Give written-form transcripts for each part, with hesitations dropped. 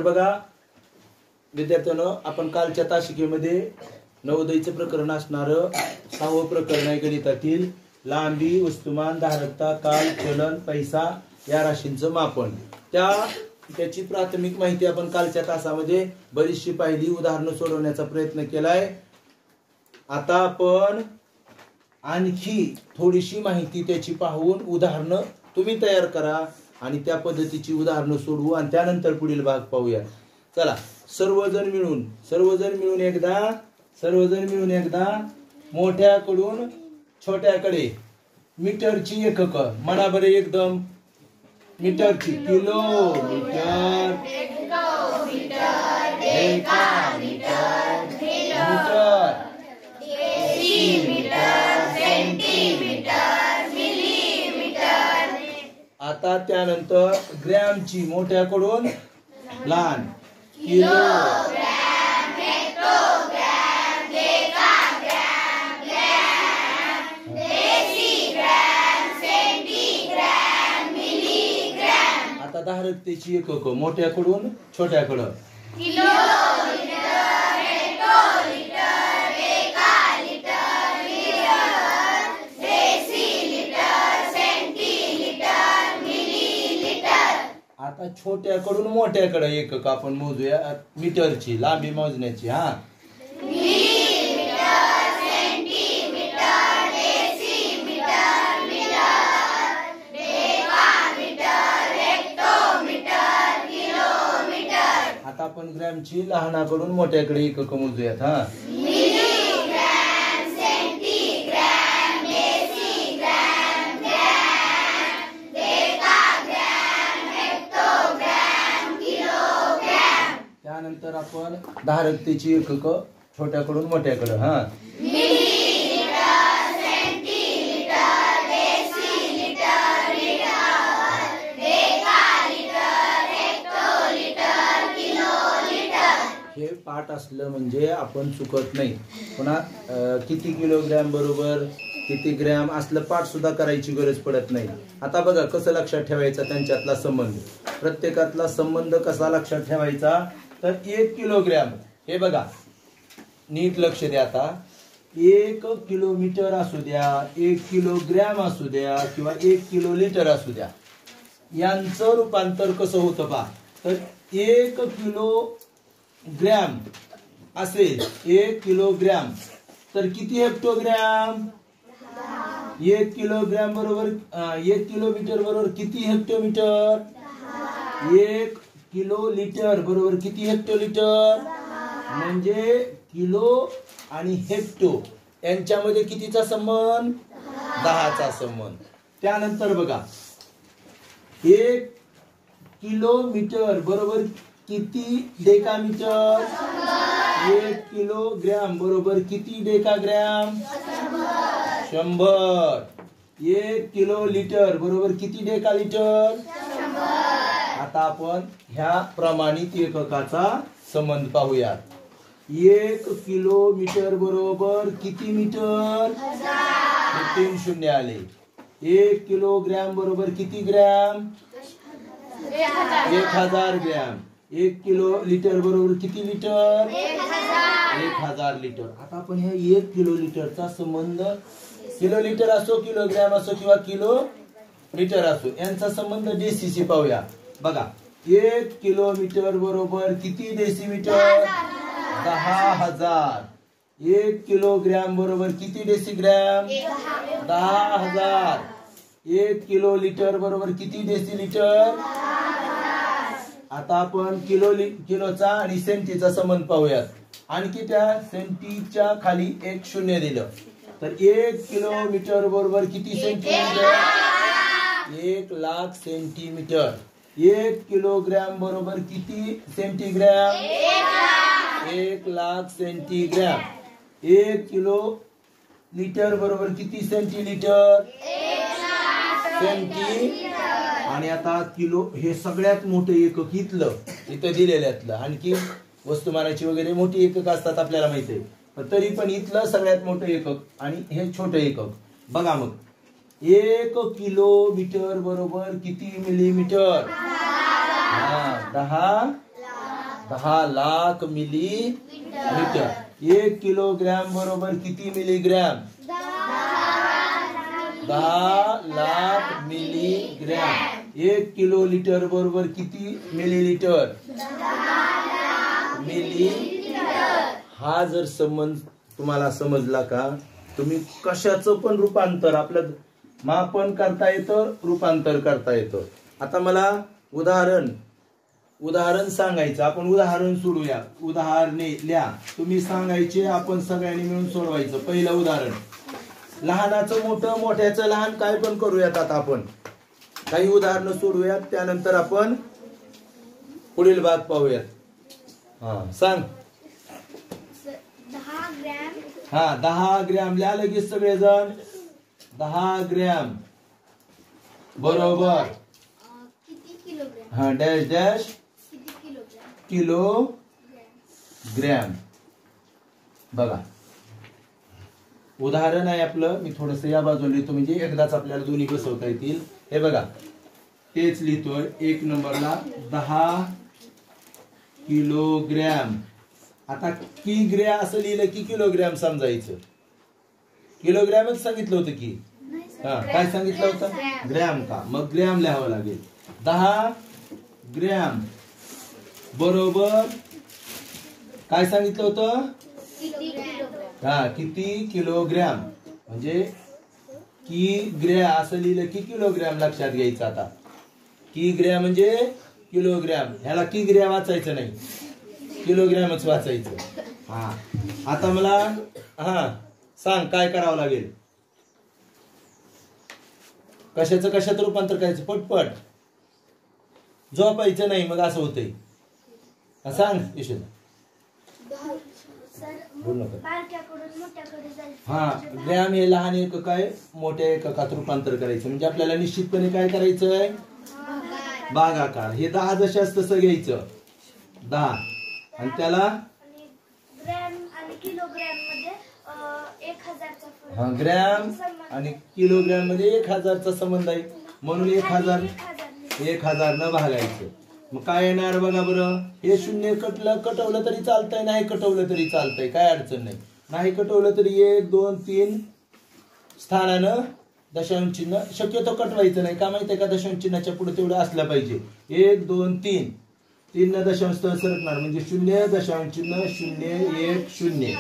बघा विद्यार्थ्यांनो, आपण कालच्या तासिकेमध्ये नवोदयचं प्रकरण असणारं 6वं प्रकरण आहे गणितातील लांबी, वस्तुमान, धारकता, काल, चलन, पैसा या राशींचं मापन. त्याची प्राथमिक माहिती आपण कालच्या तासामध्ये बरीचशी पाहिली, उदाहरणं सोडवण्याचा प्रयत्न केलाय. आता आपण आणखी थोडीशी माहिती त्याची पाहून उदाहरणं तुम्ही तयार करा आणि त्या पद्धतीची उदाहरणं सोडवू आणि त्यानंतर पुढील भाग पाहूया. चला, सर्वजण मिळून एकदा मोठ्याकडून छोट्याकडे मीटरची एकक म्हणा बरं एकदम. मीटरची किलोमीटर, आता त्यानंतर ग्रॅमची मोठ्याकडून लहान किलो, आता धारकतेची एकक मोठ्याकडून छोट्याकडं आता छोट्याकडून मोठ्याकडे एकक आपण मोजूया मीटरची लांबी मोजण्याची. हा, आता आपण ग्रॅमची लहानाकडून मोठ्याकडे एकक मोजूयात. हा, त्यानंतर आपण धारकतेची एकक छोट्याकडून मोठ्याकडे. हा, हे पाठ असलं म्हणजे आपण चुकत नाही. पुन्हा किती किलोग्रॅम बरोबर किती ग्रॅम असलं पाठ सुद्धा करायची गरज पडत नाही. आता बघा कसं लक्षात ठेवायचा त्यांच्यातला संबंध, प्रत्येकातला संबंध कसा लक्षात ठेवायचा. तर 1 किलोग्रॅम, हे बघा नीट लक्ष द्या. आता 1 किलोमीटर असू द्या, 1 किलोग्रॅम असू द्या किंवा 1 किलो लिटर असू द्या, यांचं रूपांतर कसं होतं पहा. तर 1 किलोग्रॅम असेल, 1 किलोग्रॅम तर किती हेक्टोग्रॅम. 1 किलोग्रॅम बरोबर 1 किलोमीटर बरोबर किती हेक्टोमीटर. 1 किलो लिटर बरोबर किती हेक्टोलिटर. म्हणजे किलो आणि हेक्टो यांच्यामध्ये कितीचा संबंध, 10चा संबंध. त्यानंतर बघा 1 किलोमीटर बरोबर किती डेकामीटर. 1 किलोग्रॅम बरोबर किती डेकाग्रॅम, 100. 1 किलो लिटर बरोबर किती डेकालिटर. आता आपण ह्या प्रमाणित एककाचा संबंध पाहूया. 1 किलोमीटर बरोबर किती मीटर, 3 शून्य आले. 1 किलोग्रॅम बरोबर किती ग्रॅम, 1000 ग्रॅम. 1 किलो लिटर बरोबर किती लिटर, 1000 लिटर. आता आपण ह्या 1 किलो लिटरचा संबंध, किलो लिटर असो, किलोग्रॅम असो किंवा किलो लिटर असो, यांचा संबंध डेसीशी पाहूया. बघा 1 किलोमीटर बरोबर किती डेसिमीटर, 10,000. 1 किलोग्रॅम बरोबर किती डेसिग्रॅम, 10,000. 1 किलो लिटर बरोबर किती डेसिलिटर. आता आपण किलोचा आणि सेंटीचा संबंध पाहूयात. आणखी त्या सेंटीच्या खाली 1 शून्य दिलं तर 1 किलोमीटर बरोबर किती सेंटीमीटर, 1,00,000 सेंटीमीटर. 1 किलोग्रॅम बरोबर किती सेंटीग्रॅम, 1,00,000 सेंटीग्रॅम. 1 किलो लिटर बरोबर किती सेंटीलिटर, सेंटी. आणि आता किलो हे सगळ्यात मोठं एकक इथलं इथं दिलेल्यातलं. आणखी वस्तुमानाची वगैरे मोठी एकक असतात आपल्याला माहिती आहे, पण तरी पण इथलं सगळ्यात मोठं एकक आणि हे छोटं एकक. बघा मग 1 किलोमीटर बरोबर किती मिलीमीटर, 10 10 लाख मिलीलीटर. 1 किलोग्रॅम बरोबर किती milligram? 10 lakh milligram. 1 kilo litre बरोबर किती मिलीलीटर? मिलीलीटर. हा जर संबंध तुम्हाला समजला का, तुम्ही कशाचं पण रूपांतर आपलं मापन करता येतं, रूपांतर करता येतं. आता मला उदाहरण सांगायचं. आपण उदाहरण सोडूया. उदाहरणे लिहा. तुम्ही सांगायचे, आपण सगळ्यांनी मिळून सोडवायचं. पहिलं उदाहरण. लहानाचं मोठं, मोठ्याचं लहान, काय पण करूयात. आता आपण काही उदाहरणं सोडूयात, त्यानंतर आपण पुढील भाग पाहूयात. सांग. 10 ग्रॅम. 10 ग्रॅम लिहा लगेच सगळेजण. 10 ग्रॅम बरोबर किती किलोग्रॅम? डॅश डॅश किती किलोग्रॅम? किलोग्रॅम. बघा उदाहरण आहे आपलं. मी थोडस या बाजूला लिहितो म्हणजे एकदाच आपल्याला दोन्ही बसवता येतील. हे बघा तेच लिहितोय. 1 नंबरला 10 किलोग्रॅम. आता किग्रॅ असं लिहिलं की किलोग्रॅम समजायचं. किलोग्रॅमच सांगितलं होतं की. काय सांगितलं होतं? ग्रॅम का? मग ग्रॅम लिहावं लागेल. 10 ग्रॅम बरोबर काय सांगितलं होतं? किती किलोग्रॅम. म्हणजे किग्रॅ असं लिहिलं की किलोग्रॅम लक्षात घ्यायचं. आता किग्रॅ म्हणजे किलोग्रॅम. ह्याला किग्रॅ वाचायचं नाही, किलोग्रॅमच वाचायचं. आता मला सांग काय करावं लागेल. कशाचं रूपांतर करायचं? पटपट झोपायचं नाही, मग असं होतंय. सांग यशोदा. ग्रॅम हे लहान एकक आहे, मोठ्या एककात रूपांतर करायचं. म्हणजे आपल्याला निश्चितपणे काय करायचंय? भागाकार. हे 10 जशाच तसं घ्यायचं. 10 आणि त्याला ग्रॅम आणि किलोग्रॅम मध्ये 1000चा ग्रॅम आणि किलोग्रॅम मध्ये 1000चा संबंध आहे. म्हणून 1000 न भागायचं. मग काय येणार बघा बरं. हे शून्य कटवलं तरी चालतंय, नाही कटवलं तरी चालतंय, काय अडचण नाही. नाही कटवलं तरी 1 2 3 स्थानानं दशांश चिन्ह. शक्यतो कटवायचं नाही का माहितीये का? दशांश चिन्हाच्या पुढे तेवढं असलं पाहिजे. 1 2 3 3 न दशांश सरकणार म्हणजे 0 दशांश चिन्ह 0 1 0.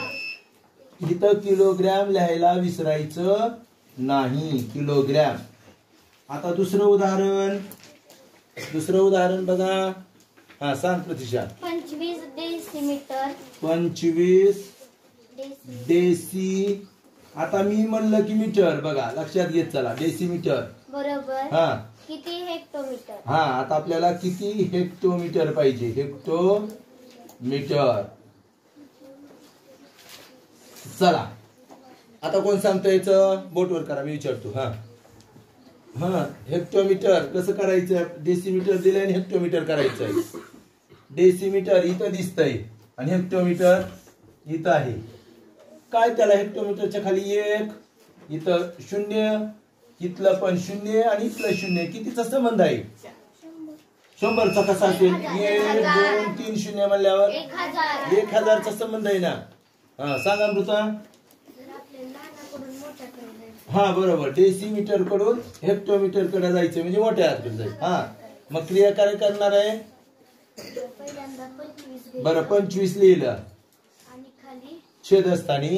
इथं किलोग्रॅम लिहायला विसरायचं नाही. किलोग्रॅम. आता दुसरं उदाहरण बघा. सांग प्रतीक्षा. 25 डेसिमीटर. 25 डेसी. आता मी म्हणलं की मीटर. बघा लक्षात घेत चला. डेसिमीटर बरोबर किती हेक्टोमीटर. आता आपल्याला किती हेक्टोमीटर पाहिजे? हेक्टोमीटर. चला आता कोण सांगतं याचं? बोटवर करा, मी विचारतो. हेक्टोमीटर कसं करायचं? डेसिमीटर दिलंय आणि हेक्टोमीटर करायचंय. डेसिमीटर इथं दिसतंय आणि हेक्टोमीटर इथं आहे. काय त्याला हेक्टोमीटरच्या खाली 1, इथं 0, इथलं पण 0 आणि इथलं 0. कितीचा संबंध आहे? 100चा. कसा असेल? 1 2 3 0 म्हणल्यावर 1000चा संबंध आहे ना. सांगा अमृता. बरोबर. डेसिमीटर कडून हेक्टोमीटर कडे जायचं म्हणजे मोठ्या हातकडे जायचं. मग क्रिया काय करणार आहे? बरं 25 लिहिलं. छेदस्थानी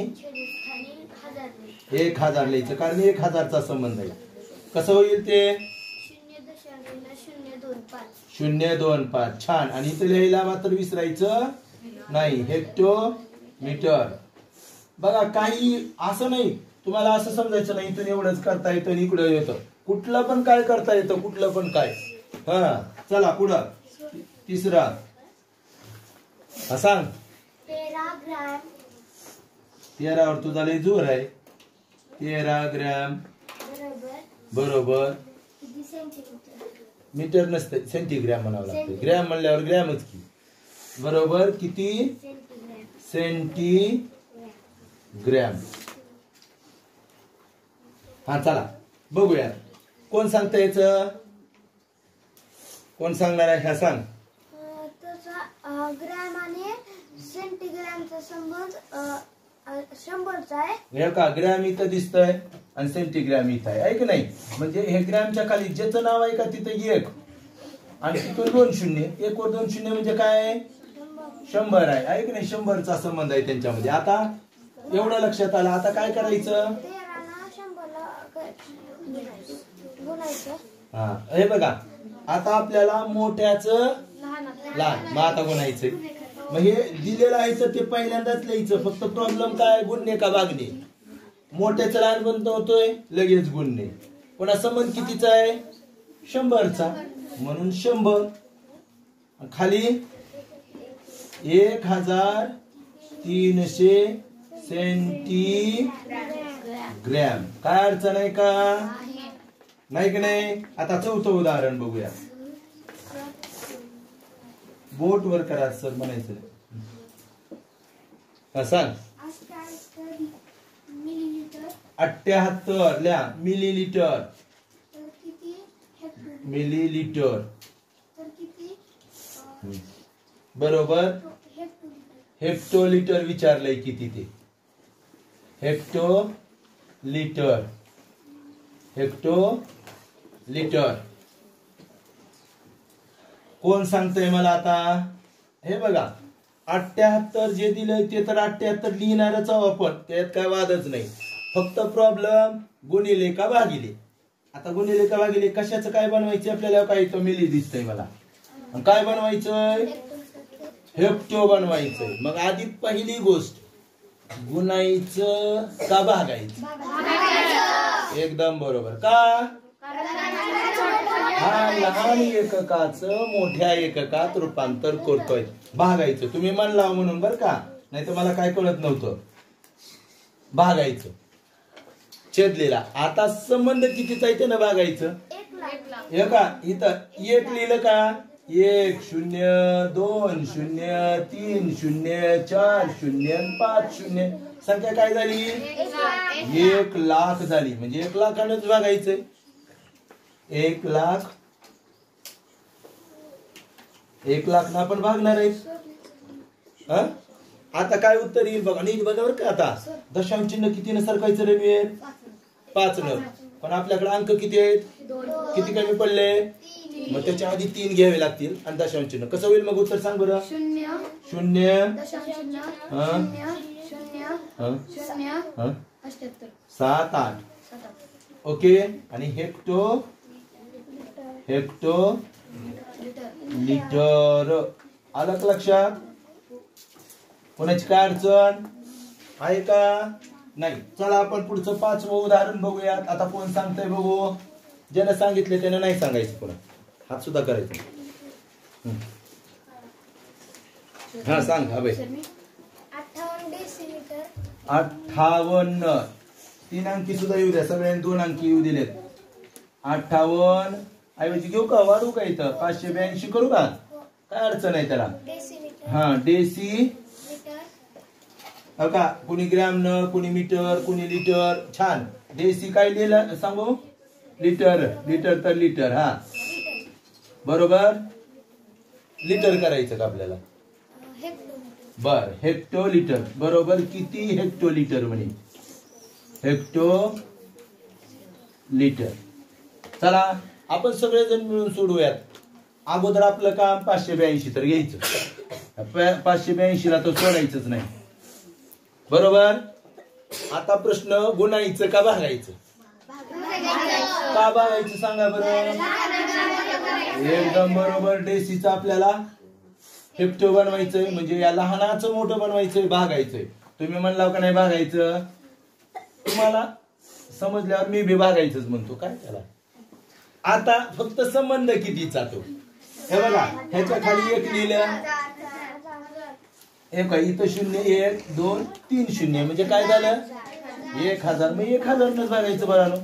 1000 लिहायचं, कारण 1000चा संबंध आहे. कसं होईल ते? 0.025. छान. आणि इथं लिहायला मात्र विसरायचं नाही. हेक्टोमीटर. बघा काही असं नाही, तुम्हाला असं समजायचं नाही इथून एवढंच करता येतं आणि इकडं येतं. कुठलं पण काय करता येतं, कुठलं पण काय. चला पुढं. तिसरा सांग. 13 ग्रॅम. 13 वर तुझा लय जोर आहे. 13 ग्रॅम बरोबर किती सेंटीमीटर. मीटर नसतं, सेंटीग्रॅम म्हणावं लागतं. ग्रॅम म्हणल्यावर ग्रॅमच की. बरोबर किती? सेंटीग्रॅम. चला बघूया कोण सांगता याचं. कोण सांगणार आहे? सांग. ग्रॅम आणि सेंटीग्रॅमचा संबंध 100चा आहे. हे का ग्रॅम इथं दिसतंय आणि सेंटीग्रॅम इथं आहे की नाही. म्हणजे हे ग्रॅमच्या खाली ज्याचं नाव आहे का तिथं 1 आणि तिथून 2 शून्य, 1 वर 2 शून्य म्हणजे काय 100 आहे की नाही. 100चा संबंध आहे त्यांच्यामध्ये. आता एवढं लक्षात आलं. आता काय करायचं 13 हा हे बघा. आता आपल्याला मोठ्याचं लहान मग आता गुणायचंय. मग हे दिलेलं आहे तर ते पहिल्यांदाच लिहायचं. फक्त प्रॉब्लेम काय गुणणे का भागणे. मोठ्याचं लहान बनतो होतोय लगेच गुणणे. पुन्हा संबंध कितीचा आहे 100चा म्हणून 100. खाली 1300 सेंटीग्रॅम. काय अडचण आहे का नाही की नाही. आता चौथं उदाहरण बघूया. बोट वर करा सर म्हणायचं. सांग 78 ल्या मिलीलिटर. मिलीलिटर बरोबर. हेक्टोलिटर विचारलंय किती ते. हेक्टोलिटर. हेक्टोलिटर कोण सांगतंय मला आता. हे बघा 78 जे दिलंय ते तर 78 लिहिणारच आहोत आपण. त्यात काय वादच नाही. फक्त प्रॉब्लेम गुणिले का भागिले. आता गुणिले का भागिले कशाचं काय बनवायचं आपल्याला. काय तो मिली दिसतंय मला. काय बनवायचंय हेक्टो बनवायचंय. मग आधी पहिली गोष्ट गुणायचं का भागायचं. एकदम बरोबर. का हा लहान एककाचं मोठ्या एककात रूपांतर करतोय. भागायचं. तुम्ही म्हणला म्हणून बर का. नाही तर मला काय कळत नव्हतं. भागायचं छेदलेला. आता संबंध कितीचा आहे त्यानं भागायचं. हे का इथं 1 लिहिलं का 1 0 2 0 3 0 4 0 5 0 संख्या काय झाली 1,00,000 झाली. म्हणजे 1,00,000नच भागायचंय. 1,00,000 1,00,000 ना आपण भागणार आहे. आता काय उत्तर येईल बघा. नीट बघा बरं का. आता दशांश चिन्ह कितीनं सरकायचं रेल्वे 5न. पण आपल्याकडे अंक किती आहेत किती कमी पडले. मग त्याच्या आधी 3 घ्यावे लागतील आणि दशांश चिन्ह. कसं होईल मग उत्तर सांग बरं. 7 8 ओके. आणि हेक्टो लिटर आलं का लक्षात. कोणाची काय अडचण आहे का नाही. चला आपण पुढचं 5वं उदाहरण बघूयात. आता कोण सांगतंय बघू. ज्यानं सांगितले त्यानं नाही सांगायचं. पुन्हा हात सुद्धा करायचं. हा सांग. हा बाई 58 डेसिमीटर. 58 3 अंकी सुद्धा येऊ द्या. सगळ्यांनी 2 अंकी येऊ दिलेत. 58 ऐवजी घेऊ का वाढू का इथं 582 करू का. काय अडचण आहे त्याला. हा डेसी का कुणी ग्रॅम न कुणी मीटर कुणी लिटर. छान. डेसी काय लिहिलं सांगू. लिटर. लिटर तर लिटर. हा बरोबर. लिटर करायचं का आपल्याला. बर हेक्टोलिटर बरोबर. किती हेक्टोलिटर म्हणे हेक्टोलिटर. चला आपण सगळेजण मिळून सोडूयात. अगोदर आपलं काम 582 तर घ्यायचं. 582 ला तर सोडायचंच नाही. बरोबर. आता प्रश्न गुणायचं का भागायचं. का भागायचं सांगा बरं. एकदम बरोबर. डेसीचं आपल्याला हेक्टो बनवायचंय. म्हणजे या लहानाचं मोठं बनवायचंय भागायचंय. तुम्ही म्हणला का नाही भागायचं. तुम्हाला समजल्यावर मी बी भागायचंच म्हणतो. काय त्याला. आता फक्त संबंध कितीचा तो. हे बघा ह्याच्या खाली 1 लिहिलं. हे काय इथं 0 1 2 3 0 म्हणजे काय झालं 1000. मग 1000नच भागायचं बरं.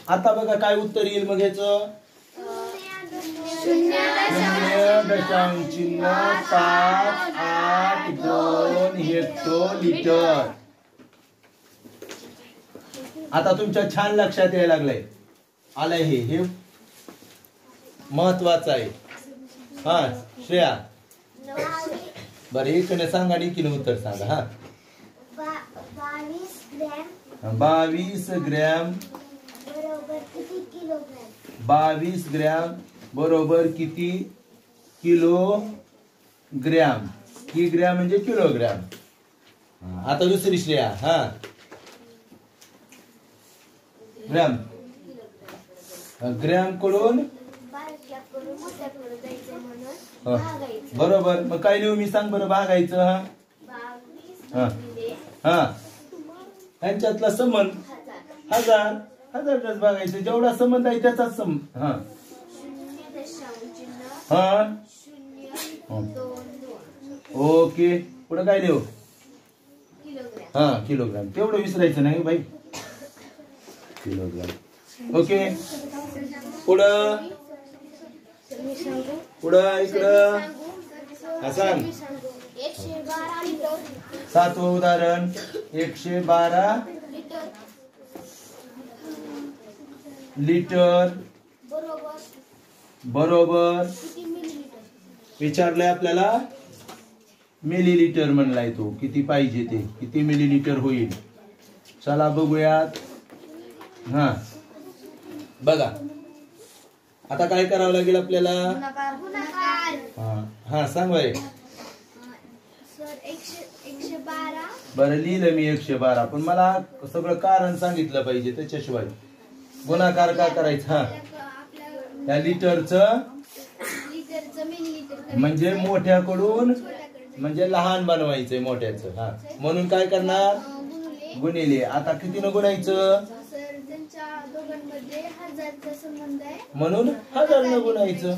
आता बघा काय उत्तर येईल मग ह्याचं 0.582 हेक्टोलिटर. आता तुमच्या छान लक्षात यायला लागलंय. आलंय हे महत्वाचं आहे. हा श्रेया बरं एकीने सांगा आणि एकीने उत्तर सांगा. हा 22 ग्रॅम 22 ग्रॅम बरोबर किती किलोग्रॅम? 22 ग्रॅम बरोबर किती किलोग्रॅम? की ग्रॅम म्हणजे किलोग्रॅम. आता दुसरी श्रेया. हा ग्रॅम ग्रॅम कडून बारक्याकडून मोठ्याकडे जायचं म्हणून हा. भागायचं. बरोबर. मग काय लिहू मी सांग बरं भागायचं. हा 22 हा गुणिले हा यांच्यातला संबंध 1000 1000 भागायचं. जेवढा संबंध आहे त्याचाच संबंध. हा 0.चिन्ह हा 0.22 ओके. पुढे काय लिहू? किलोग्रॅम. हा किलोग्राम. तेवढं विसरायचं नाही बाई. किलोग्राम. ओके. पुढं पुढं इकडं हा सांग. 112 लिटर 7वं उदाहरण 112 लिटर बरोबर बरोबर किती मिलीलिटर? विचारलंय आपल्याला. मिलीलिटर म्हणलाय तो. किती पाहिजे ते किती मिलीलिटर होईल. चला बघूयात. हा बघा आता काय करावं लागेल आपल्याला. गुणाकार. हा सांग बाई. सर 112 बरं लिहिलं मी 112 पण मला सगळं कारण सांगितलं पाहिजे त्याच्याशिवाय. गुणाकार का करायचा. हा या लिटरचं मिलीलिटर म्हणजे मोठ्याकडून म्हणजे लहान बनवायचंय मोठ्याचं. हा म्हणून काय करणार गुणिले. आता कितीनं गुणायचं. सर त्यांच्या दोघांमध्ये 1000चा संबंध आहे म्हणून 1000नं गुणायचं.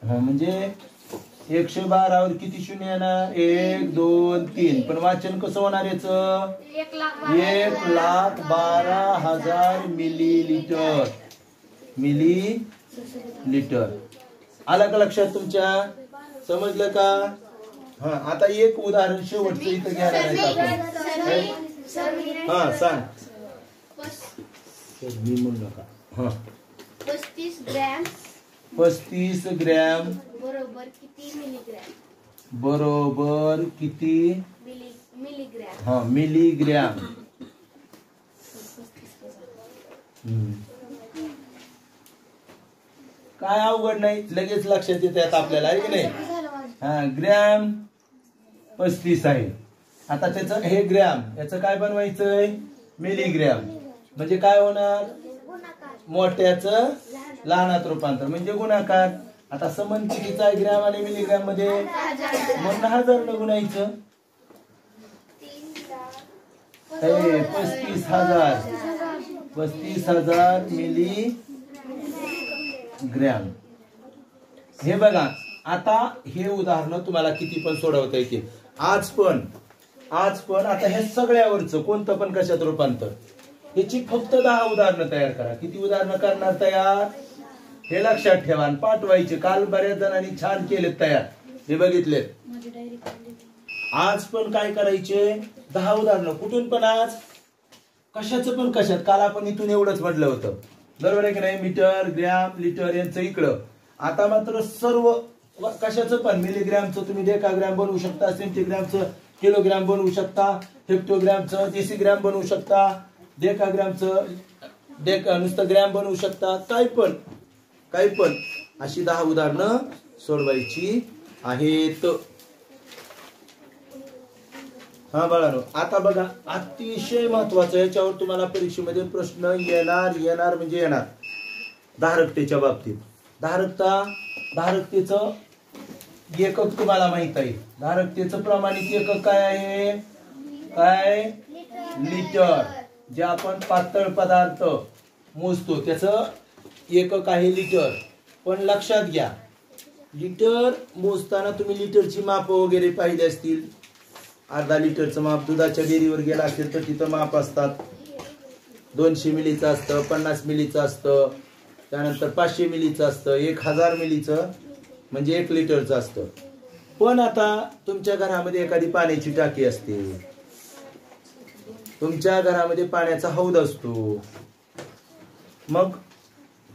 म्हणजे 112 वर किती शून्य येणार. 1 2 3. पण वाचन कसं होणार याचं. 1,12,000 मिलीलिटर. मिलीलिटर. आलं का लक्षात तुमच्या. समजलं का. हा आता एक उदाहरण शेवटचं इथं घ्यायला नाही आपण. हा सांग. मी म्हणू नका. हा 35 ग्रॅम 35 ग्रॅम बरोबर किती मिलीग्रॅम? बरोबर किती मिलीग्रॅम. हा मिलीग्रॅम. काय अवघड नाही लगेच लक्षात येतात आपल्याला आहे की नाही. हा ग्रॅम 35 आहे. आता त्याचं हे ग्रॅम याचं काय बनवायचंय मिलीग्रॅम. म्हणजे काय होणार मोठ्याचं लहानात रूपांतर म्हणजे गुणाकार. आता संबंध कितीचा आहे ग्रॅम आणि मिलीग्रॅम मध्ये. म्हणून 1000 गुणायचं. 35,000 मिलीग्रॅम. हे बघा आता हे उदाहरण तुम्हाला किती पण सोडवता येतील. आज पण आता हे सगळ्यावरचं कोणतं पण कशात रूपांतर. याची फक्त 10 उदाहरणं तयार करा. किती उदाहरणं करणार तयार हे लक्षात ठेवा आणि पाठवायचे. काल बऱ्याच जणांनी छान केले तयार हे बघितले. आज पण काय करायचे 10 उदाहरणं कुठून पण. आज कशाचं पण कशात. काल आपण इथून एवढंच म्हटलं होतं बरोबर आहे की नाही. मीटर ग्रॅम लिटर यांचं इकडं. आता मात्र सर्व कशाचं पण मिलीग्रॅमचं तुम्ही डेकाग्रॅम बनवू शकता. सेंटीग्रॅमचं किलोग्रॅम बनवू शकता. हेक्टोग्रॅमचं डेसिग्रॅम बनवू शकता. डेकाग्रॅमचं नुसतं ग्रॅम बनवू शकता. काही पण अशी 10 उदाहरणं सोडवायची आहेत. हा बाळांनो आता बघा अतिशय महत्वाचं याच्यावर तुम्हाला परीक्षेमध्ये प्रश्न येणार म्हणजे येणार. धारकतेच्या बाबतीत. धारकतेचं एकक तुम्हाला माहित आहे. धारकतेचं प्रमाणित एकक काय आहे. काय लिटर. जे आपण पातळ पदार्थ मोजतो त्याचं एकक आहे लिटर. पण लक्षात घ्या लिटर मोजताना तुम्ही लिटरची माप वगैरे पाहिली असतील. अर्धा लिटरचं माप दुधाच्या डेअरीवर गेला असेल तर तिथं माप असतात. 200 मिलीचं असतं 50 मिलीचं असतं त्यानंतर 500 मिलीचं असतं 1000 मिलीचं म्हणजे 1 लिटरचं असतं. पण आता तुमच्या घरामध्ये एखादी पाण्याची टाकी असते. तुमच्या घरामध्ये पाण्याचा हौद असतो. मग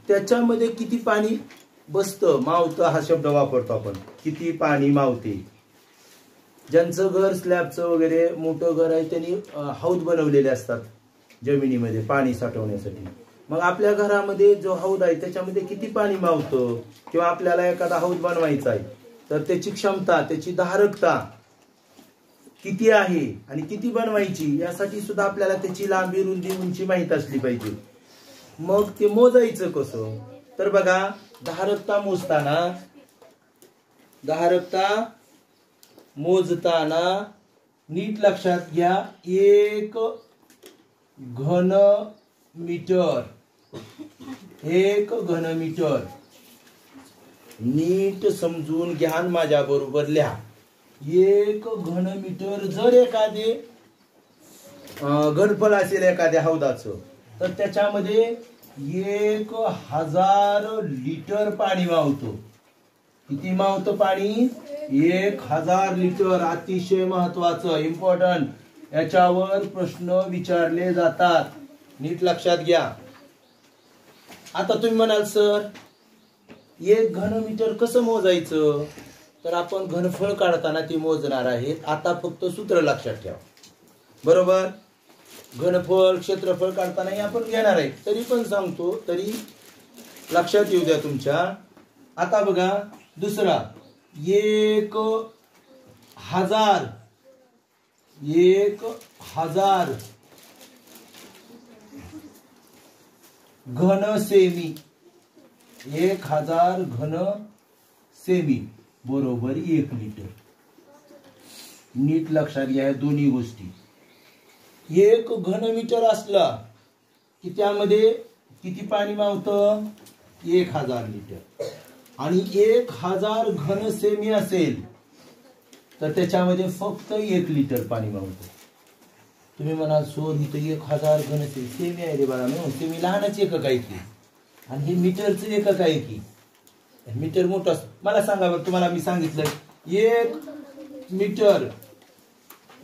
त्याच्यामध्ये किती पाणी बसतं, मावतं हा शब्द वापरतो आपण. किती पाणी मावते. ज्यांचं घर स्लॅबचं वगैरे मोठं घर आहे त्यांनी हौद बनवलेले असतात जमिनीमध्ये पाणी साठवण्यासाठी. मग आपल्या घरामध्ये जो हौद आहे त्याच्यामध्ये किती पाणी मावतं, किंवा आपल्याला एखादा हौद बनवायचा आहे तर त्याची क्षमता, त्याची धारकता किती आहे आणि किती बनवायची यासाठी सुद्धा आपल्याला त्याची लांबी, रुंदी, उंची माहित असली पाहिजे. मग ते मोजायचं कसं, तर बघा धारकता मोजताना नीट लक्षात घ्या. 1 घन मीटर नीट समजून घ्या, माझ्या बरोबर लिहा. 1 घन मीटर जर एखादे घनफळ असेल एखाद्या हौदाचं तर त्याच्यामध्ये 1000 लिटर पाणी मावतो. किती मावतं पाणी? 1000 लिटर. अतिशय महत्वाचं, इम्पॉर्टंट. याच्यावर प्रश्न विचारले जातात, नीट लक्षात घ्या. आता तुम्ही म्हणाल सर 1 घनमीटर कसं मोजायचं, तर आपण घनफळ काढताना ते मोजणार आहेत. आता फक्त सूत्र लक्षात ठेवा, बरोबर. घनफळ, क्षेत्रफळ काढतानाही आपण घेणार आहे, तरी पण सांगतो, तरी लक्षात येऊ द्या तुमच्या. आता बघा दुसरा 1000 घन सेमी. 1000 घन सेमी बरोबर 1 लिटर. नीट लक्षात घ्या दोन्ही गोष्टी. 1 घनमीटर असला की त्यामध्ये किती पाणी मावतं? 1000 लिटर. आणि 1000 घन सेमी असेल तर त्याच्यामध्ये फक्त 1 लिटर पाणी मावतं. तुम्ही म्हणाल सर इथं 1000 घन सेमी आहे रे बाळा. सेमी लहानच एकक आहे की, आणि हे मीटरचं एकक आहे की. मीटर मोठं असतं. मला सांगा बरं, तुम्हाला मी सांगितलं 1 मीटर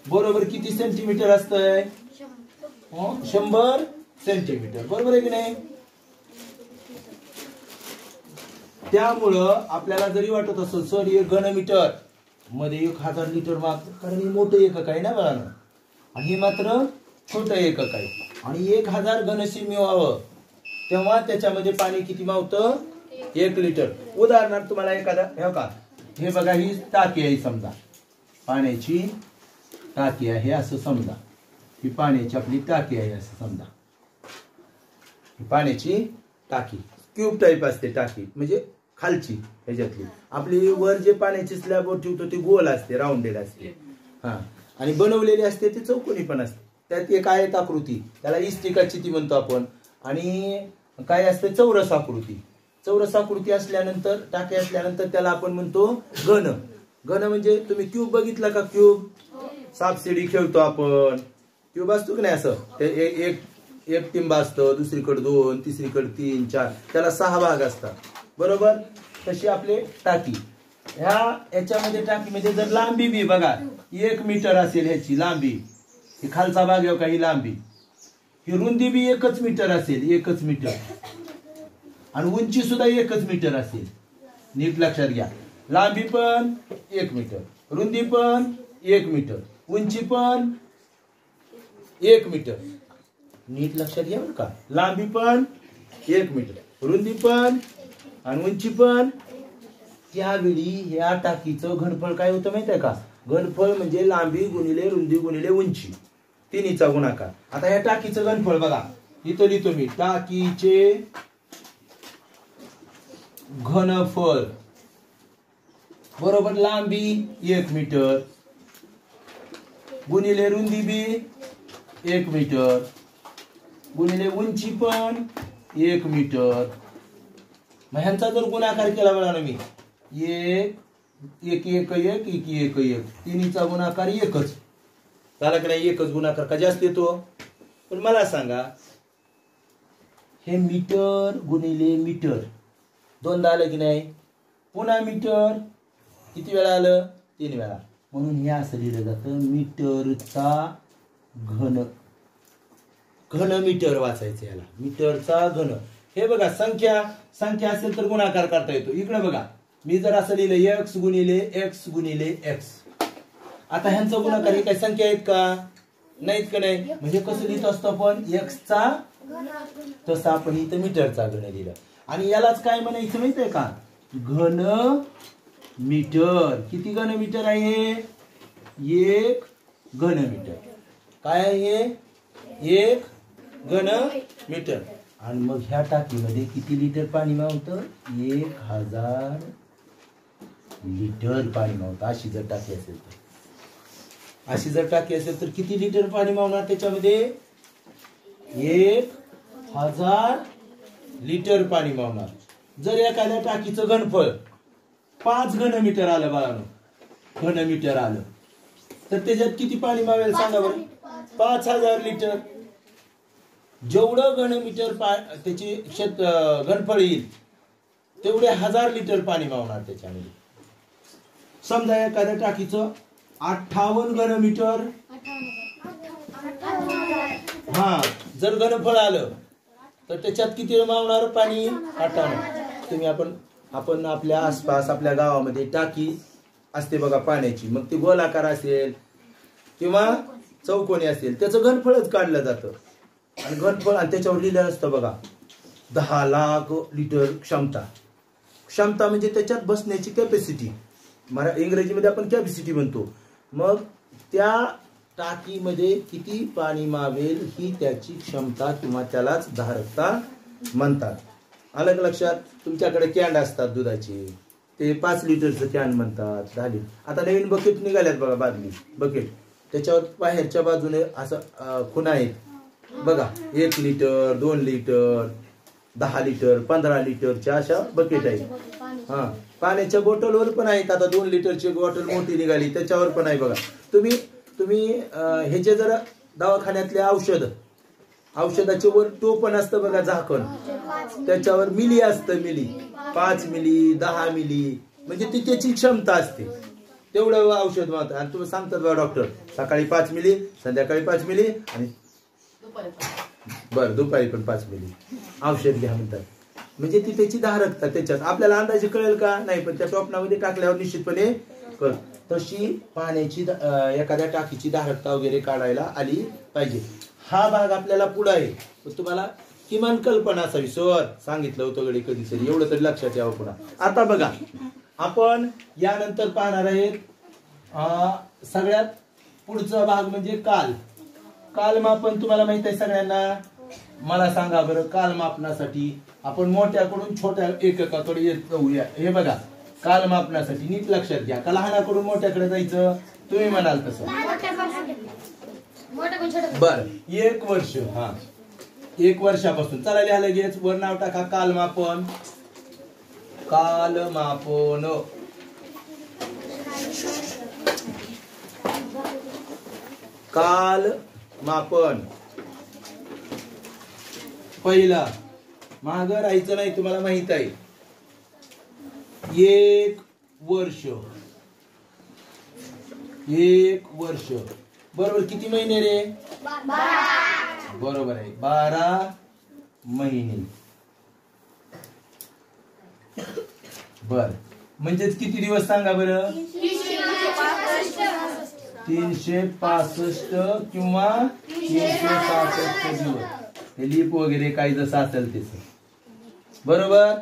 बरोबर किती सेंटीमीटर असतंय? 100 सेंटीमीटर, बरोबर आहे की नाही? त्यामुळं आपल्याला जरी वाटत असेल सर 1 घनमीटर मध्ये 1000 लिटर मागतं, कारण हे मोठं एकक आहे ना बाळांनो, आणि हे मात्र छोटं एकक आहे. आणि 1000 घनसेमी व्हावं तेव्हा त्याच्यामध्ये पाणी किती मावतं? 1 लिटर. उदाहरणार्थ तुम्हाला एखादा हे बघा, ही टाकी आहे समजा, पाण्याची टाकी आहे असं समजा. ही पाण्याची आपली टाकी आहे असं समजा. पाण्याची टाकी क्यूब टाईप असते टाकी, म्हणजे खालची ह्याच्यातली. आपली वर जे पाण्याची स्लॅबवर ठेवतो ती गोल असते, राऊंडेड असते. हा, आणि बनवलेली असते ती चौकोनी पण असते. त्यात एक आयत आकृती, त्याला इष्टिका चिती म्हणतो आपण. आणि काय असते? चौरस आकृती. चौरस आकृती असल्यानंतर, टाकी असल्यानंतर त्याला आपण म्हणतो घन. घन म्हणजे तुम्ही क्यूब बघितला का? क्यूब सापशिडी खेळतो आपण, क्यूब असतो की नाही असं. एक टिंब असतं, दुसरीकडे 2, तिसरीकडे 3, 4, त्याला 6 भाग असतात, बरोबर. तशी आपली टाकी. याच्यामध्ये टाकीमध्ये जर लांबी बी बघा 1 मीटर असेल ह्याची लांबी, ही खालचा भाग आहे का, ही लांबी. ही रुंदी बी 1 मीटर असेल, 1 मीटर. आणि उंची सुद्धा 1 मीटर असेल. नीट लक्षात घ्या. लांबी पण 1 मीटर, रुंदी पण 1 मीटर, उंची पण 1 मीटर. नीट लक्षात घ्या बरं का. लांबी पण 1 मीटर, रुंदी पण आणि उंची पण. त्यावेळी या टाकीचं घनफळ काय होतं माहिती आहे का? घनफळ म्हणजे लांबी गुणिले रुंदी गुणिले उंची, तिन्हीचा गुणाकार. आता या टाकीचं घनफळ बघा, इथं लिहितो मी. टाकीचे घनफळ बरोबर लांबी 1 मीटर गुणिले रुंदी बी 1 मीटर गुणिले उंची पण 1 मीटर. मग ह्यांचा जर गुणाकार केला बघा ना मी, 1 1 1 1 1 1, तिन्हीचा गुणाकार 1च झाला की नाही? 1च गुणाकार का जास्त येतो? पण मला सांगा, हे मीटर गुणिले मीटर दोनदा आलं की नाही? पुन्हा मीटर किती वेळा आलं? 3 वेळा. म्हणून हे असं लिहिलं जातं मीटरचा घन. घन मीटर वाचायचं याला, मीटरचा घन. हे बघा संख्या संख्या असेल तर गुणाकार करता येतो. इकडे बघा मी जर असं लिहिलं x गुणिले x गुणिले x. आता ह्यांचा गुणाकार हे काय संख्या आहेत का? नाहीत का नाही? म्हणजे कसं लिहित असतो आपण x चा तसं आपण इथं मीटरचा घन लिहिलं. आणि यालाच काय म्हणायचं माहितीये का? घन मीटर. किती घन मीटर आहे? 1 घन मीटर. काय आहे? 1 घन मीटर. आणि मग ह्या टाकीमध्ये किती लिटर पाणी मावतं? 1000 लिटर पाणी मावतं. अशी जर टाकी असेल तर तर किती लिटर पाणी मावणार त्याच्यामध्ये? 1000 लिटर पाणी मावणार. जर एखाद्या टाकीचं घनफळ 5 घन मीटर आलं बाळांनो, घन मीटर आलं तर त्याच्यात किती पाणी मावेल सांगा बरं? 5000 लिटर. जेवढं घन मीटर त्याची घनफळ येईल तेवढे 1000 लिटर पाणी मावणार त्याच्यामध्ये. समजा एखाद्या टाकीचं 58 घन मीटर हा जर घनफळ आलं तर त्याच्यात किती मावणार पाणी? 58. तुम्ही आपण आपल्या आसपास आपल्या गावामध्ये टाकी असते बघा पाण्याची. मग ती गोलाकार असेल किंवा चौकोनी असेल त्याचं घनफळच काढलं जातं. आणि घनफळ आणि त्याच्यावर लिहिलं असतं बघा 10 लाख लिटर क्षमता. क्षमता म्हणजे त्याच्यात बसण्याची कॅपॅसिटी. इंग्रजीमध्ये आपण कॅपॅसिटी म्हणतो. मग त्या टाकीमध्ये किती पाणी मावेल ही त्याची क्षमता किंवा त्यालाच धारकता म्हणतात. अलग लक्षात. तुमच्याकडे कॅन असतात दुधाचे, ते 5 लिटरचं कॅन म्हणतात, 10 लिटर. आता नवीन बकेट निघाल्यात बघा, बादली बकेट. त्याच्यावर बाहेरच्या बाजूने असं खुणा आहेत बघा, 1 लिटर 2 लिटर 10 लिटर 15 लिटरच्या अशा बकेट आहेत. हा पाण्याच्या बॉटलवर पण आहेत. आता 2 लिटरची बॉटल मोठी निघाली त्याच्यावर पण आहे बघा. तुम्ही ह्याचे जर दवाखान्यातले औषधाचे वर टोपण असतं बघा, झाकण, त्याच्यावर मिली असतं. मिली 5 मिली 10 मिली म्हणजे ती त्याची क्षमता असते. तेवढं औषध मारतात. आणि तुम्ही सांगतात बघा डॉक्टर सकाळी 5 मिली संध्याकाळी 5 मिली आणि बरं दुपारी पण 5 मिली औषध घ्या म्हणतात. म्हणजे ती त्याची धारकता त्याच्यात आपल्याला अंदाजे कळेल का? नाही, पण त्या टोपणामध्ये टाकल्यावर निश्चितपणे कळ. तशी पाण्याची एखाद्या टाकीची धारकता वगैरे काढायला आली पाहिजे. हा भाग आपल्याला पुढे आहे, तुम्हाला किमान कल्पना असावी. सर सांगितलं होतं गडे कधीतरी, एवढं तरी लक्षात यावं पुन्हा. आता बघा आपण यानंतर पाहणार आहेत सगळ्यात पुढचा भाग म्हणजे कालमापन. तुम्हाला माहित आहे सगळ्यांना. मला सांगा बरं, कालमापनासाठी आपण मोठ्याकडून छोट्या एककाकडे येत जाऊया. हे बघा कालमापनासाठी नीट लक्षात घ्या. का लहानाकडून मोठ्याकडे जायचं? तुम्ही म्हणाल तसं. बर 1 वर्ष. हा 1 वर्षापासून चला लिहा लगेच. वर नाव टाका कालमापन. कालमापन कालमापन. पहिला माग राहायचं नाही, तुम्हाला माहित आहे. 1 वर्ष. 1 वर्ष बरोबर किती महिने रे? 12. बरोबर आहे, 12 महिने. बर म्हणजेच किती दिवस सांगा बरं? 365 किंवा 366 दिवस. हे लीप वगैरे काही जसं असेल तसं. बरोबर.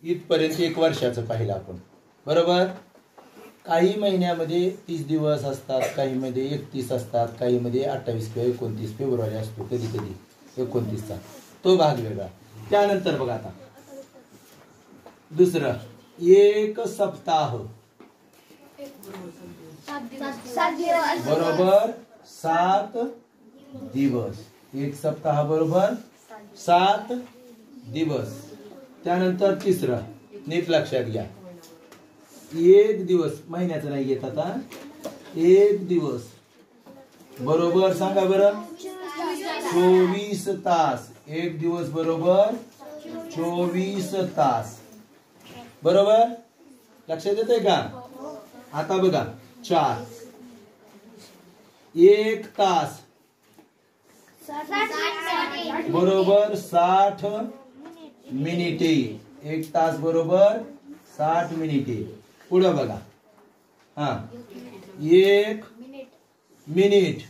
इथपर्यंत 1 वर्षाचं पाहिलं आपण. बरोबर. काही महिन्यामध्ये 30 दिवस असतात, काही मध्ये 31 असतात, काही मध्ये 28 किंवा 29 फेब्रुवारी असतो, कधी कधी 29चा. तो भाग वेगळा. त्यानंतर बघा आता दुसरं 1 सप्ताह. बरोबर 7 दिवस. 1 सप्ताह बरोबर 7 दिवस. त्यानंतर तिसरं नीट लक्षात घ्या. 1 दिवस महिन्याचं नाही येत आता. 1 दिवस बरोबर सांगा बरं 24 तास. 1 दिवस बरोबर 24 तास. बरोबर लक्षात येतंय का? आता बघा 4. 1 तास बरोबर 60 मिनिटे. 1 तास बरोबर 60 मिनिटे. पुढे बघा. हा 1 मिनिट 1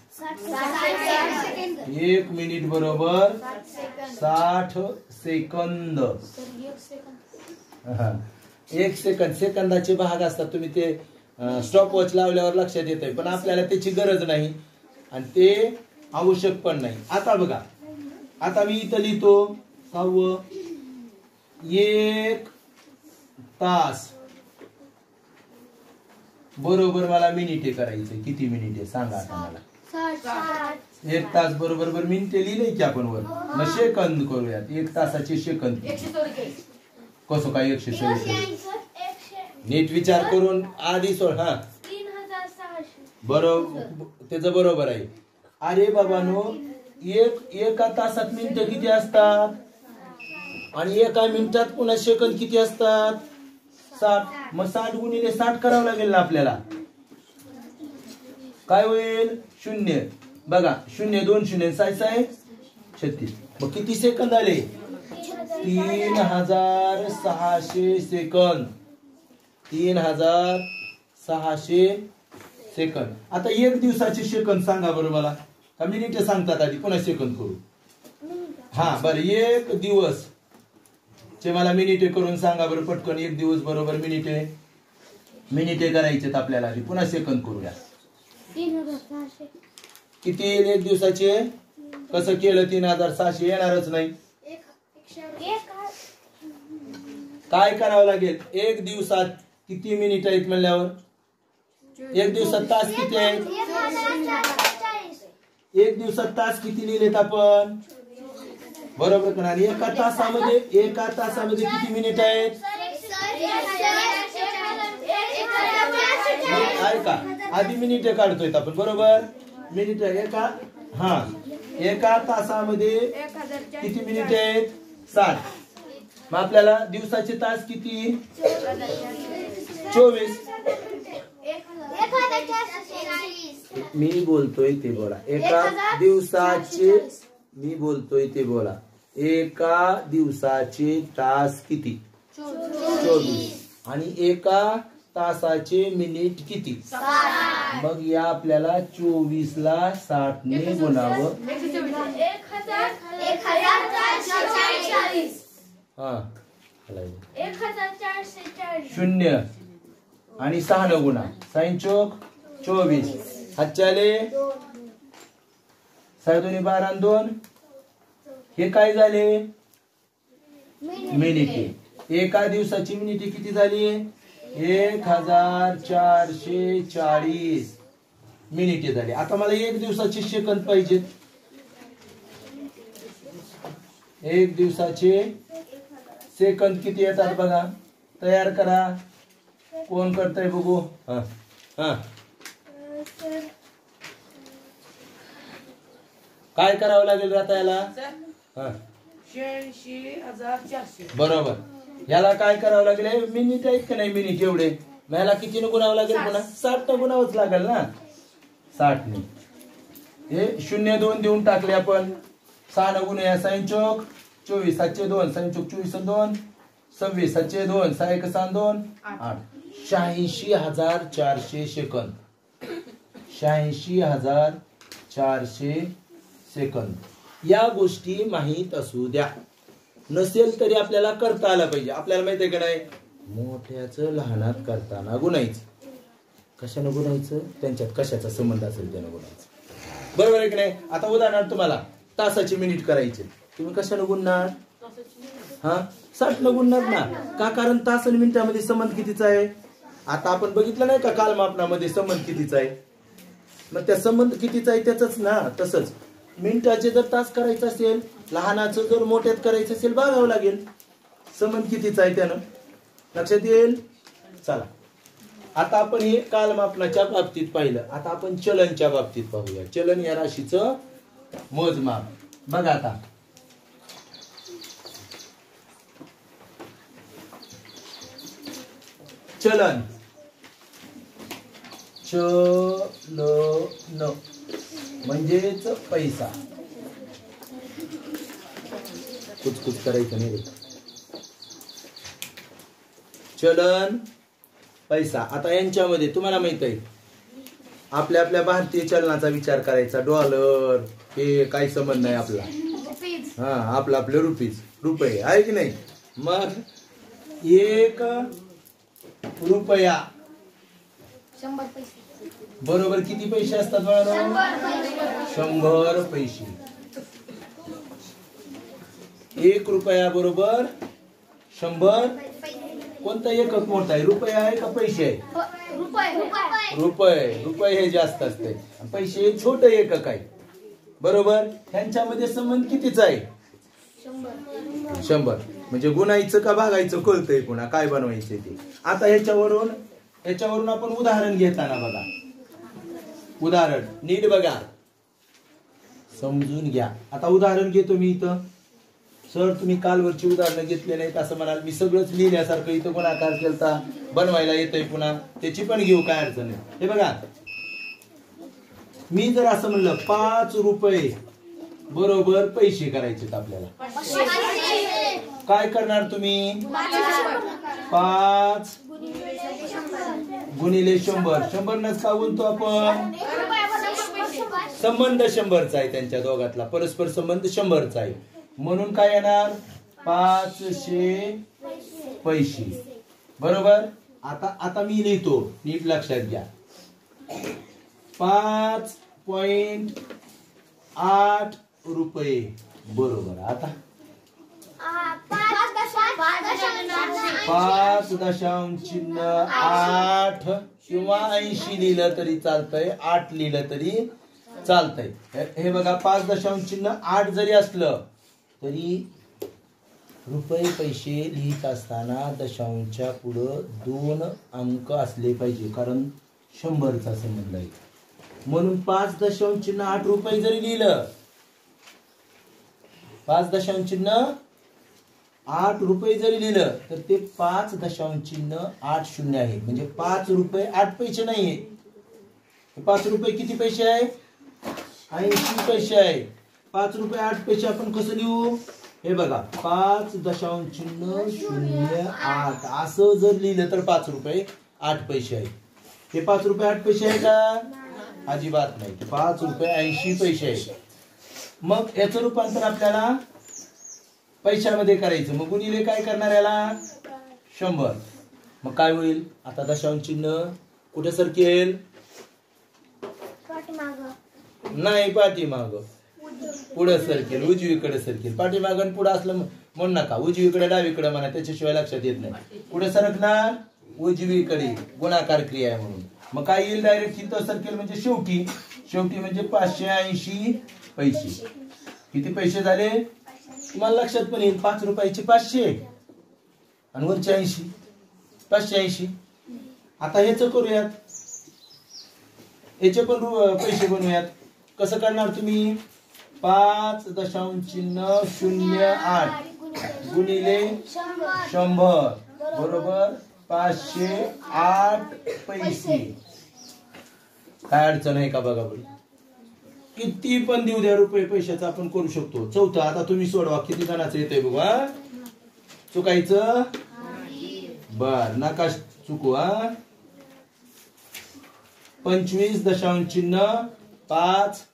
मिनिट बरोबर 60 सेकंद. 1 सेकंद सेकंदाचे भाग असतात. तुम्ही ते स्टॉप वॉच लावल्यावर लक्षात येतंय, पण आपल्याला त्याची गरज नाही आणि ते आवश्यक पण नाही. आता बघा, आता मी इथं लिहितो 1 तास बरोबर मला मिनिटे करायचे. किती मिनिटे सांगा आता मला. 1 तास बरोबर मिनिटे लिहिले की आपण वर. मग सेकंद करूयात. 1 तासाचे सेकंद कसं काय 144. नीट विचार करून आधी सोड. हा 3600 बरोबर, त्याचं बरोबर आहे. अरे बाबानो, एका तासात मिनिटं किती असतात आणि एका मिनिटात पुन्हा सेकंद किती असतात? 60. मग 60 गुणिले 60 करावं लागेल ना आपल्याला. काय होईल? 0. बघा 0 2 0 6 6 36. मग किती सेकंद आले? 3600 सेकंद. 3600 सेकंद. आता 1 दिवसाचे सेकंद सांगा बरं मला. का मिनिटे सांगतात आधी, पुन्हा सेकंद करू. हा बरं, 1 दिवस चे मला मिनिटे करून सांगा बरं पटकन. 1 दिवस बरोबर मिनिटे करायचेत आपल्याला आधी, पुन्हा सेकंद करूया. 3600 किती येईल 1 दिवसाचे? कसं केलं 3600 येणारच नाही. काय करावं लागेल? 1 दिवसात किती मिनिट आहेत म्हणल्यावर 1 दिवसात तास किती आहेत? 1 दिवसात तास किती लिहिलेत आपण? बरोबर का? आणि एका तासामध्ये किती मिनिट आहेत? ऐका, आधी मिनिटे काढतोय आपण. बरोबर, मिनिट एका तासामध्ये किती मिनिटे आहेत? 60. मग आपल्याला दिवसाचे तास किती? 24. मी बोलतोय ते बोला. एका दिवसाचे तास किती? 24. आणि एका तासाचे मिनिट किती? मग या आपल्याला 24 ला 60 ने गुणावं. 0 आणि 6 न गुणा. 6 चोक 24. हातच्याले 6 2 12 2. हे काय झाले? मिनिटे. एका दिवसाची मिनिटे किती झाली? 1440 मिनिटे झाली. आता मला 1 दिवसाचे सेकंद पाहिजेत. 1 दिवसाचे सेकंद किती येतात बघा. तयार करा. कोण करतंय बघू. काय करावं लागेल आता याला? 86,400 बरोबर. याला काय करावं लागेल? मिनिट आहेत का नाही? मिनिट एवढे. मग याला किती न गुणावं लागेल? पुन्हा 60 न गुणावंच लागेल ना. 60 ने. हे 0 2 देऊन टाकले आपण. 6 न गुणूया. 6 चोक 24. 7 2. 6 चोक 24 2. 26. 7 2. 6 1 6 2 8. 86,400 सेकंद. 86,400 सेकंद. या गोष्टी माहीत असू द्या. नसेल तरी आपल्याला करता आला पाहिजे. आपल्याला माहिती आहे का नाही? मोठ्याचं लहानात करताना गुणायचं. कशानं गुणायचं? त्यांच्यात कशाचा संबंध असेल त्यानं गुणायचं. बरोबर आहे की नाही? आता उदाहरणार्थ तुम्हाला तासाची मिनिट करायचे. तुम्ही कशानं गुणणार? 60 न गुणणार ना. का? कारण तास आणि मिनिटामध्ये संबंध कितीचा आहे? आता आपण बघितलं नाही का कालमापनामध्ये संबंध कितीचा आहे? मग त्या संबंध कितीचा आहे त्याच ना. तसंच मिनिटाचे जर तास करायचं असेल, लहानाचं जर मोठ्यात करायचं असेल, बघावं लागेल संबंध कितीचा आहे त्यानं. लक्षात येईल. चला, आता आपण हे कालमापनाच्या बाबतीत पाहिलं. आता आपण चलनच्या बाबतीत पाहूया. चलन या राशीचं मोजमाप. बघा आता चलन म्हणजेच पैसा. कुछ करायचं नाही रे. चलन पैसा. आता यांच्यामध्ये तुम्हाला माहित आहे आपल्या आपल्या भारतीय चलनाचा विचार करायचा. डॉलर हे काही संबंध नाही आपला. हा आपलं आपलं रुपये आहे की नाही. मग 1 रुपया बरोबर किती पैसे असतात बाळांनो? 100 पैसे. 1 रुपया बरोबर 100. कोणता एकक मोठा आहे, रुपया आहे का पैसे आहे? रुपये हे जास्त असते, पैसे छोट एकक आहे. बरोबर. ह्यांच्यामध्ये संबंध कितीचा आहे? 100. म्हणजे गुणायचं का भागायचं कळतंय पुन्हा काय बनवायचे ते. आता ह्याच्यावरून आपण उदाहरण घेताना बघा. उदाहरण नीट बघा, समजून घ्या. आता उदाहरण घेतो मी इथं. सर तुम्ही कालवरची उदाहरणं घेतले नाहीत असं म्हणाल. मी सगळंच लिहिण्यासारखं इथं गुणाकार केलता, बनवायला येतंय पुन्हा, त्याची पण घेऊ काय अडचण नाही. हे बघा, मी जर असं म्हणलं 5 रुपये बरोबर पैसे करायचे आपल्याला, काय करणार तुम्ही? 5 गुणिले 100. 100 नच का बोलतो आपण? संबंध 100चा आहे त्यांच्या दोघातला, परस्पर संबंध 100चा आहे. म्हणून काय येणार? 500 पैसे. बरोबर. आता मी लिहितो, नीट लक्षात घ्या. 5.8 रुपये बरोबर. आता 5.8 किंवा 80 लिहिलं तरी चालतंय, 8 लिहिलं तरी चालतंय. हे बघा, 5.8 जरी असलं तरी रुपये पैसे लिहित असताना दशांशच्या पुढं 2 अंक असले पाहिजे, कारण 100चा संबंध आहे. म्हणून 5.8 रुपये जरी लिहिलं, 5.8 रुपये जरी लिहिलं तर ते 5.80 आहे. म्हणजे 5 रुपये 8 पैसे नाहीये. 5 रुपये किती पैसे आहे? 80 पैसे आहे. 5 रुपये 8 पैसे आपण कसं लिहू? हे बघा, 5.08 असं जर लिहिलं तर 5 रुपये 8 पैसे आहे. हे 5 रुपये 8 पैसे आहे का? अजिबात नाही. 5 रुपये 80 पैसे आहे. मग याचं रूपांतर आपल्याला पैशामध्ये करायचं. मग गुणिले काय करणार याला? 100. मग काय होईल? आता दशांश चिन्ह कुठे सरकेल? नाही, पाठीमाग. पुढे सरकेल, उजवीकडे सरकेल. पाठीमाग आणि पुढे असलं म्हणू नका, उजवीकडे डावीकडे म्हणा, त्याच्याशिवाय लक्षात येत नाही. पुढे सरकणार उजवीकडे, गुणाकार क्रिया आहे म्हणून. मग काय येईल? डायरेक्ट तिथं सरकेल. म्हणजे शेवटी म्हणजे 580 पैसे. किती पैसे झाले तुम्हाला लक्षात पण येईल. 5 रुपयाचे 500 आणि वरचे 80, 580. आता ह्याच करूयात, याचे पण पैसे बनवूयात. कसं करणार तुम्ही? 5.08 गुणिले 100 बरोबर 508 पैसे. काय अडचण आहे का? बघा बरं, किती पण देऊ द्या रुपये पैशाचा आपण करू शकतो. चौथं आता तुम्ही सोडवा, किती जणांचं येतंय बघा. चुकायचं बर, नका चुकू. 25.5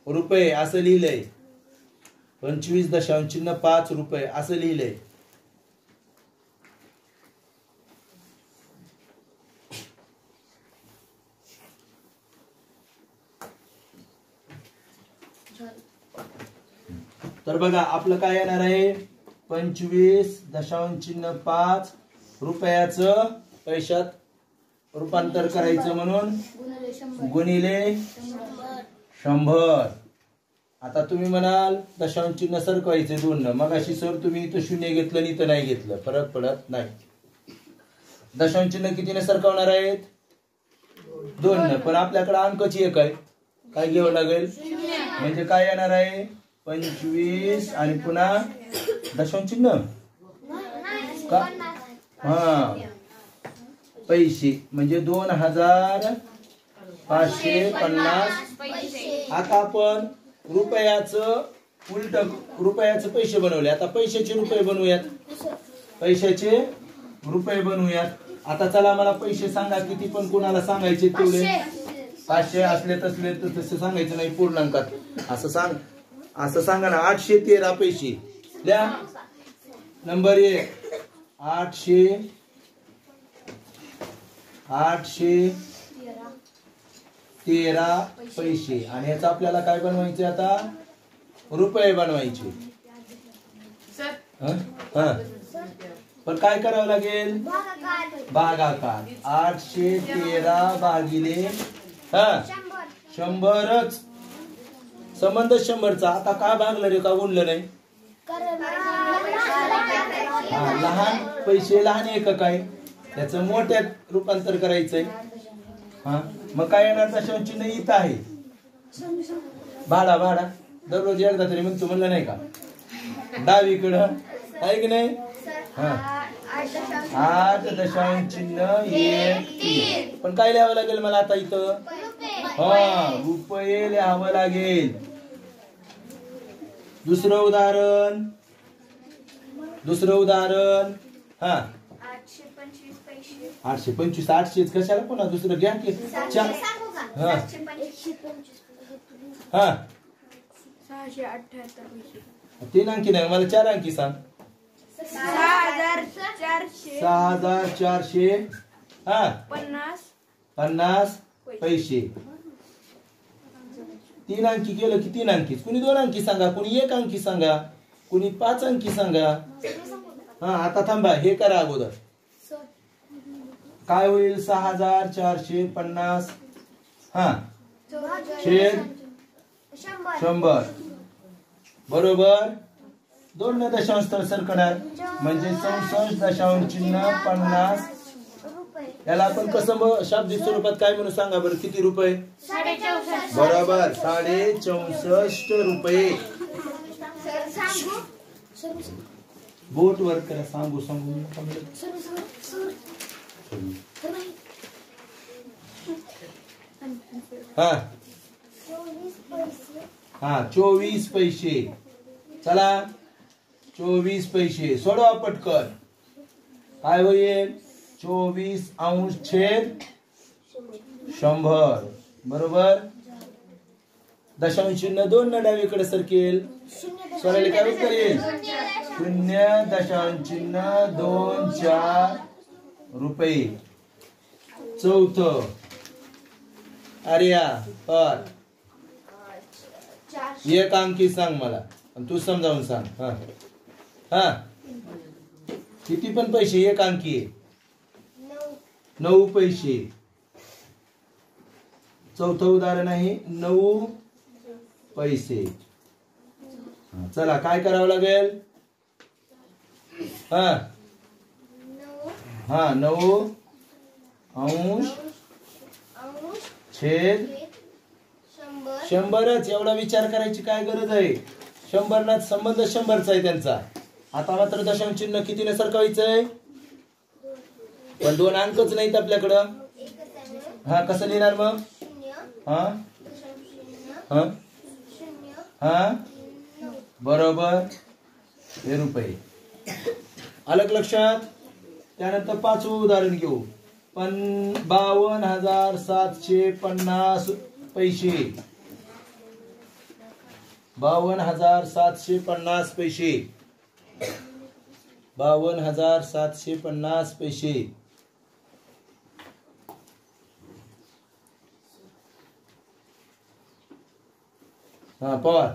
रुपये असं लिहिलंय. 25.5 रुपये असं लिहिलंय. तर बघा आपलं काय येणार आहे? 25.5 रुपयाचं पैशात रूपांतर करायचं म्हणून गुणिले 100. आता तुम्ही म्हणाल दशांश चिन्ह सरकवायचे 2 मग अशी सर तुम्ही इथं 0 घेतलं आणि इथं नाही घेतलं, फरक पडत नाही. दशांश चिन्ह कितीने सरकवणार आहेत? 2. पण आपल्याकडे अंकची 1 आहे. काय घ्यावं लागेल? म्हणजे काय येणार आहे? 25 आणि पुन्हा दशांश चिन्ह का? हा, पैसे म्हणजे 2550. आता आपण रुपयाचं उलट रुपयाचं पैसे बनवले. आता पैशाचे रुपये बनवूयात. पैशाचे रुपये बनवूयात. आता चला मला पैसे सांगा किती, पण कुणाला सांगायचे तेवढे. 500 असले तसले तर तसे सांगायचे नाही पूर्णांकात. असं सांगा ना. 813 पैसे द्या. नंबर 1 813 पैसे. आणि याचा आपल्याला काय बनवायचे आता? रुपये बनवायचे. पण काय करावं लागेल? भागाकार. 813 भागिले 100च. संबंध 100चा. आता काय भागलं रे, का गुणलं नाही? लहान पैसे लहान एकक आहे, त्याचं मोठ्यात रूपांतर करायचंय. मग काय येणार? दशांश चिन्ह इथं आहे. भाडा दररोज एकदा तरी म्हणतो, म्हणलं नाही का? डावीकडं आहे की नाही? 8 दशांश चिन्ह 1 3. पण काय लिहावं लागेल मला आता इथं? रुपये लिहावं लागेल. दुसरं उदाहरण 825 पैसे. 825. 800 कशाला पुन्हा दुसरं घ्या की. 3 अंकी नाही, मला 4 अंकी सांग. 6450 पैसे. 3 अंकी केलं की 3 अंकी. कुणी 2 अंकी सांगा, कुणी 1 अंकी सांगा, कुणी 5 अंकी सांगा. आता थांबा, हे करा अगोदर. काय होईल? 6450 छेद 100 बरोबर 2 दशांश तर सरकणार, म्हणजे 64.50. याला आपण कसं शाब्दिक स्वरूपात काय म्हणून सांगा बरं? किती रुपये? बरोबर 64.5 रुपये. बोट वर करा. सांगू 24 पैसे. चला 24 पैसे सोडवा पटकन. काय होईल? 24 अंश छेद 100 बरोबर. दशांश चिन्ह 2 न डावीकडे सरकेल. सोडायला काय उत्तर येईल? 0.24 रुपये. चौथं आर्या पर 1 अंकी सांग मला, तू समजावून सांग. किती पण पैसे? 1 अंकी 9 पैसे. चौथं उदाहरण आहे 9 पैसे. चला काय करावं लागेल? 9 अंश छेद 100च. एवढा विचार करायची काय गरज आहे? 100 ना संबंध 100चा आहे त्यांचा. आता मात्र दशांश चिन्ह कितीने सरकवायचंय? पण 2 अंकच नाहीत आपल्याकडं. कसं लिहिणार मग? बरोबर हे रुपये. आलं लक्षात? त्यानंतर 5वं उदाहरण घेऊ. 52,750 पैसे. 52,750 पैसे. 52,750 पैसे. पवार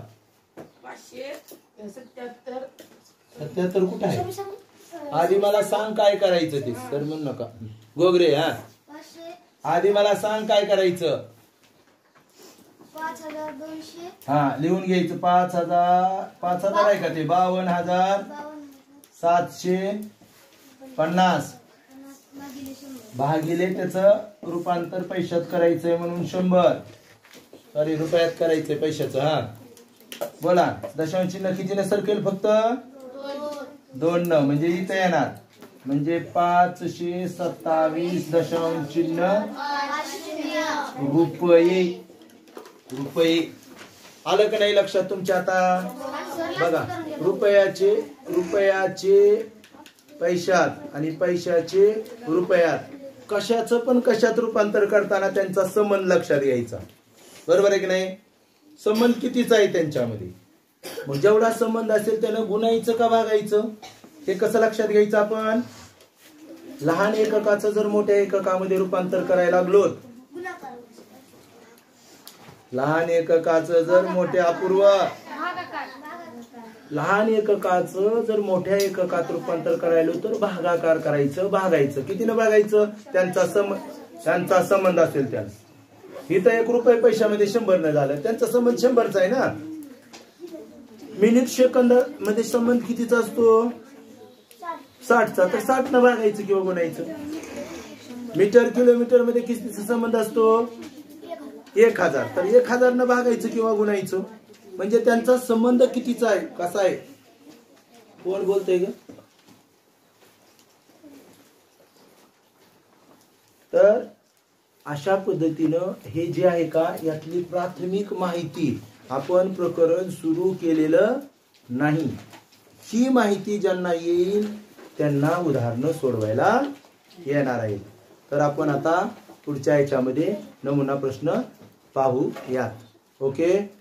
77 कुठं आहे? आधी मला सांग काय करायचं ते. तर म्हणू नका गोगरे. आधी मला सांग काय करायचं. 5200. लिहून घ्यायचं. 5,000 आहे का ते? 52,750 भागिले त्याचं रूपांतर पैशात करायचंय म्हणून 100. सॉरी रुपयात करायचंय पैशाचं. बोला दशांश चिन्ह कितीने सरकेल? फक्त 2 न, म्हणजे इथं येणार. म्हणजे 527 दशांश चिन्ह रुपये. आलं का नाही लक्षात तुमच्या? आता बघा रुपयाचे पैशात आणि पैशाचे रुपयात, कशाचं पण कशात रूपांतर करताना त्यांचा संबंध लक्षात घ्यायचा. बरोबर आहे की नाही? संबंध कितीचा आहे त्यांच्यामध्ये, मग जेवढा संबंध असेल त्यानं गुणायचं का भागायचं हे कसं लक्षात घ्यायचं आपण. लहान एककाचं जर मोठ्या एककामध्ये रूपांतर करायला लागलो, लहान एककाचं जर मोठ्या अपूर्व लहान एककाचं जर मोठ्या एककात रूपांतर करायला तर भागाकार करायचं, भागायचं. कितीनं भागायचं? त्यांचा संबंध असेल त्याला. इथं 1 रुपये पैशामध्ये 100 न झालं, त्यांचा संबंध 100चा आहे ना. मिनिट सेकंद मध्ये संबंध कितीचा असतो? 60चा. तर 60 न भागायचं किंवा गुणायचं. मीटर किलोमीटर मध्ये कितीचा संबंध असतो? 1000. तर 1000 न भागायचं किंवा गुणायचं. म्हणजे त्यांचा संबंध कितीचा आहे, कसा आहे? कोण बोलतंय ग? तर अशा पद्धतीनं हे जे आहे का, यातली प्राथमिक माहिती आपण प्रकरण सुरू केलेलं नाही. ही माहिती ज्यांना येईल त्यांना उदाहरणं सोडवायला येणार आहेत. तर आपण आता पुढच्या याच्यामध्ये नमुना प्रश्न पाहूयात. ओके.